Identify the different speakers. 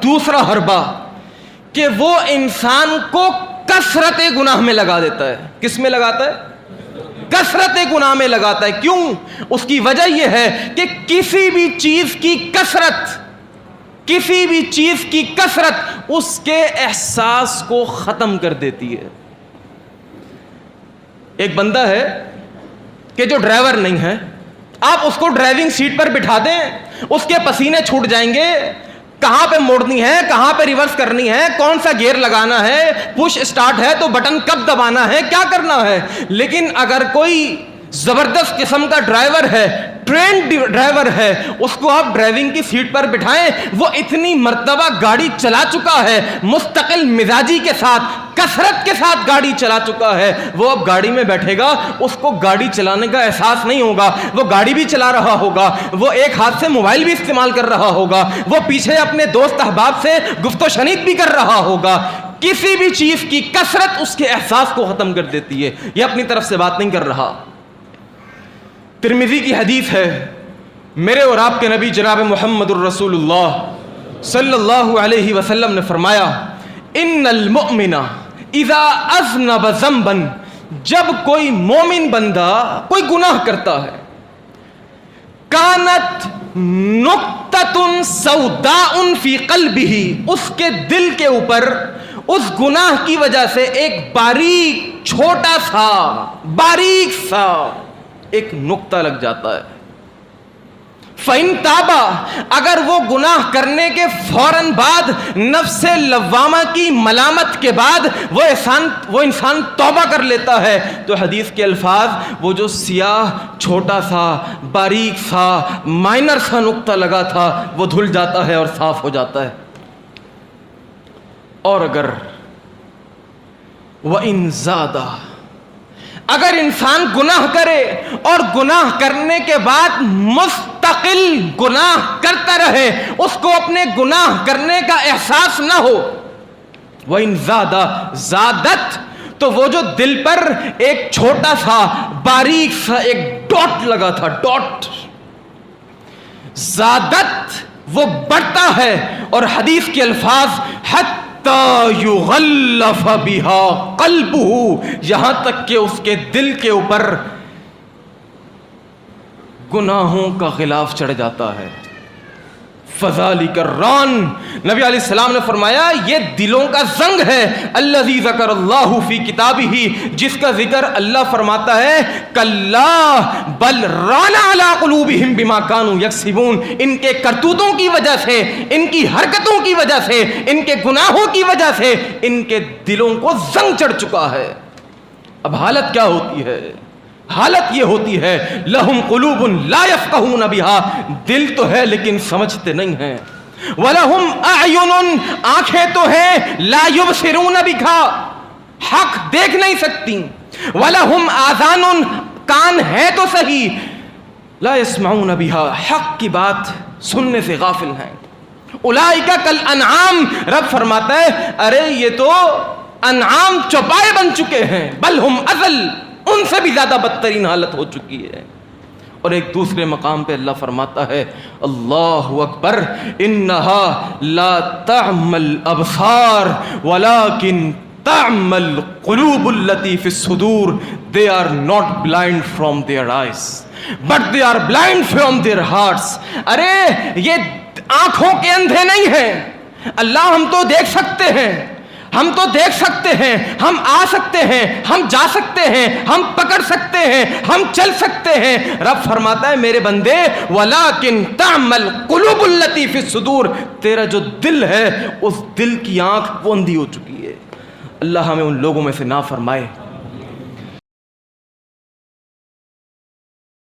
Speaker 1: دوسرا حربہ کہ وہ انسان کو کثرت گناہ میں لگا دیتا ہے. کس میں لگاتا ہے؟ کثرت گناہ میں لگاتا ہے. کیوں؟ اس کی وجہ یہ ہے کہ کسی بھی چیز کی کثرت اس کے احساس کو ختم کر دیتی ہے. ایک بندہ ہے کہ جو ڈرائیور نہیں ہے, آپ اس کو ڈرائیونگ سیٹ پر بٹھا دیں, اس کے پسینے چھوٹ جائیں گے, کہاں پہ موڑنی ہے, کہاں پہ ریورس کرنی ہے, کون سا گیئر لگانا ہے, پش اسٹارٹ ہے تو بٹن کب دبانا ہے, کیا کرنا ہے. لیکن اگر کوئی زبردست قسم کا ڈرائیور ہے, ٹرینڈ ڈرائیور ہے, اس کو آپ ڈرائیونگ کی سیٹ پر بٹھائیں, وہ اتنی مرتبہ گاڑی چلا چکا ہے, مستقل مزاجی کے ساتھ, کثرت کے ساتھ گاڑی چلا چکا ہے, وہ اب گاڑی میں بیٹھے گا, اس کو گاڑی چلانے کا احساس نہیں ہوگا. وہ گاڑی بھی چلا رہا ہوگا, وہ ایک ہاتھ سے موبائل بھی استعمال کر رہا ہوگا, وہ پیچھے اپنے دوست احباب سے گفت و شنید بھی کر رہا ہوگا. کسی بھی چیز کی کثرت اس کے احساس کو ختم کر دیتی ہے. یہ اپنی طرف سے بات نہیں کر رہا. ترمذی کی حدیث ہے, میرے اور آپ کے نبی جناب محمد الرسول اللہ صلی اللہ علیہ وسلم نے فرمایا, ان المؤمن اذا اذنب ذنبا, جب کوئی مومن بندہ کوئی گناہ کرتا ہے, کانت نقطۃ سوداء فی قلبہ, اس کے دل کے اوپر اس گناہ کی وجہ سے ایک باریک سا ایک نقطہ لگ جاتا ہے. فَإِن تَابَ, اگر وہ گناہ کرنے کے فوراً بعد نفس لوامہ کی ملامت کے بعد وہ انسان توبہ کر لیتا ہے, تو حدیث کے الفاظ, وہ جو سیاہ چھوٹا سا باریک سا مائنر سا نقطہ لگا تھا وہ دھل جاتا ہے اور صاف ہو جاتا ہے. اور اگر وَإِن زَادَ, اگر انسان گناہ کرے اور گناہ کرنے کے بعد مستقل گناہ کرتا رہے, اس کو اپنے گناہ کرنے کا احساس نہ ہو, وَإِن زَادَتْ, تو وہ جو دل پر ایک چھوٹا سا باریک سا ایک ڈاٹ لگا تھا, ڈاٹ, زادت, وہ بڑھتا ہے. اور حدیث کے الفاظ, یغلف بہا قلبہ, یہاں تک کہ اس کے دل کے اوپر گناہوں کا غلاف چڑھ جاتا ہے. فذالک الران, نبی علیہ السلام نے فرمایا یہ دلوں کا زنگ ہے. الذی ذکر اللہ فی کتابہ, جس کا ذکر اللہ فرماتا ہے, کلا بل ران علی قلوبہم بما کانوا یکسبون, ان کے کرتوتوں کی وجہ سے, ان کی حرکتوں کی وجہ سے, ان کے گناہوں کی وجہ سے ان کے دلوں کو زنگ چڑھ چکا ہے. اب حالت کیا ہوتی ہے؟ حالت یہ ہوتی ہے, لہم قلوب لا یفقہون بہا, دل تو ہے لیکن سمجھتے نہیں ہیں. وَلَهُمْ أَعْيُنٌ, آنکھیں تو ہیں, لا یبصرون بہا, حق دیکھ نہیں سکتی. وَلَهُمْ آذَانٌ, کان ہے تو صحیح, لا یسمعون بہا, حق کی بات سننے سے غافل ہیں. اولئک کالانعام, رب فرماتا ہے ارے یہ تو انعام چوپائے بن چکے ہیں, بل ہم اضل, ان سے بھی زیادہ بدترین حالت ہو چکی ہے. اور ایک دوسرے مقام پہ اللہ فرماتا ہے, اللہ اکبر, انہا لا تعمل ابصار ولکن تعمل قلوب التی فی الصدور, they are not blind from their eyes but they are blind from their hearts. ارے یہ آنکھوں کے اندھے نہیں ہیں, اللہ ہم تو دیکھ سکتے ہیں, ہم تو دیکھ سکتے ہیں, ہم آ سکتے ہیں, ہم جا سکتے ہیں, ہم پکڑ سکتے ہیں, ہم چل سکتے ہیں. رب فرماتا ہے میرے بندے, وَلَكِن تَعْمَلْ قُلُوبُ الَّتِي فِي الصُّدُورِ, تیرا جو دل ہے اس دل کی آنکھ وہ اندھی ہو چکی ہے. اللہ ہمیں ان لوگوں میں سے نہ فرمائے